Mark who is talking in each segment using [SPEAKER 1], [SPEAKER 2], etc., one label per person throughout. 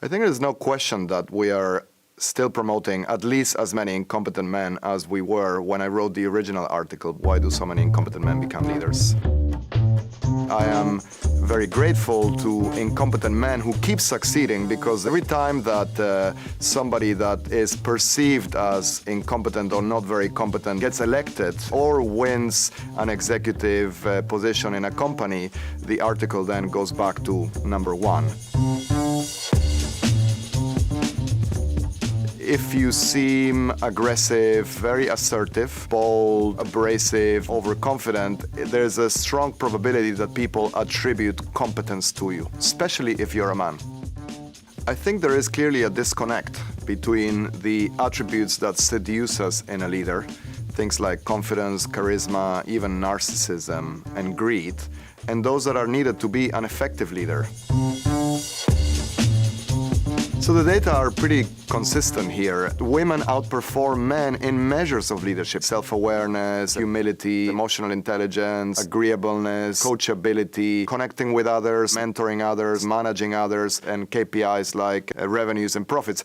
[SPEAKER 1] I think there's no question that we are still promoting at least as many incompetent men as we were when I wrote the original article, Why Do So Many Incompetent Men Become Leaders? I am very grateful to incompetent men who keep succeeding, because every time that somebody that is perceived as incompetent or not very competent gets elected or wins an executive position in a company, the article then goes back to number one. If you seem aggressive, very assertive, bold, abrasive, overconfident, there's a strong probability that people attribute competence to you, especially if you're a man. I think there is clearly a disconnect between the attributes that seduce us in a leader, things like confidence, charisma, even narcissism and greed, and those that are needed to be an effective leader. So the data are pretty consistent here. Women outperform men in measures of leadership: self-awareness, humility, emotional intelligence, agreeableness, coachability, connecting with others, mentoring others, managing others, and KPIs like revenues and profits.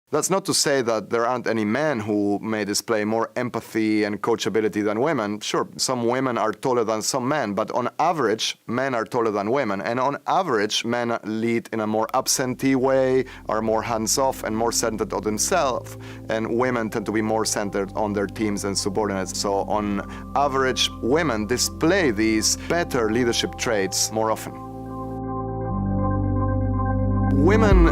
[SPEAKER 1] That's not to say that there aren't any men who may display more empathy and coachability than women. Sure, some women are taller than some men, but on average, men are taller than women. And on average, men lead in a more absentee way, are more hands-off and more centered on themselves, and women tend to be more centered on their teams and subordinates. So on average, women display these better leadership traits more often. Women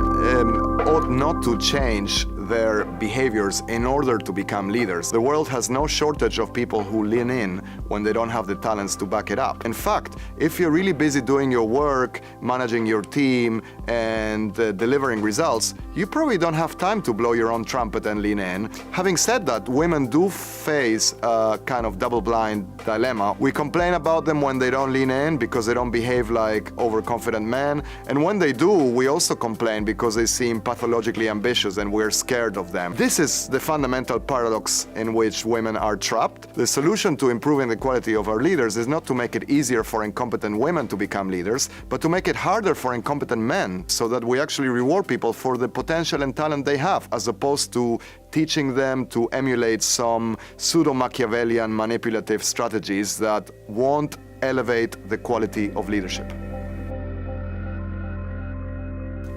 [SPEAKER 1] ought not to change their behaviors in order to become leaders. The world has no shortage of people who lean in when they don't have the talents to back it up. In fact, if you're really busy doing your work, managing your team, and delivering results, you probably don't have time to blow your own trumpet and lean in. Having said that, women do face a kind of double-blind dilemma. We complain about them when they don't lean in because they don't behave like overconfident men, and when they do, we also complain because they seem pathologically ambitious and we're scared of them. This is the fundamental paradox in which women are trapped. The solution to improving the quality of our leaders is not to make it easier for incompetent women to become leaders, but to make it harder for incompetent men, so that we actually reward people for the potential and talent they have, as opposed to teaching them to emulate some pseudo-Machiavellian manipulative strategies that won't elevate the quality of leadership.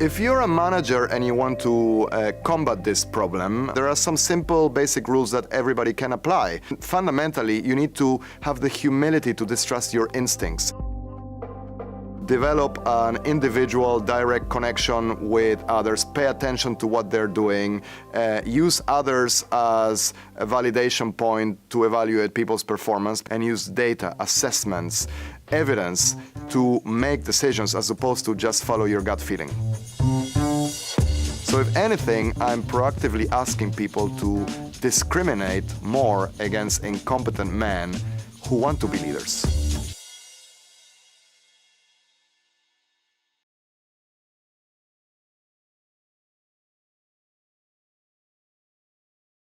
[SPEAKER 1] If you're a manager and you want to combat this problem, there are some simple basic rules that everybody can apply. Fundamentally, you need to have the humility to distrust your instincts. Develop an individual, direct connection with others. Pay attention to what they're doing. Use others as a validation point to evaluate people's performance, and use data, assessments, evidence to make decisions as opposed to just follow your gut feeling. So if anything, I'm proactively asking people to discriminate more against incompetent men who want to be leaders.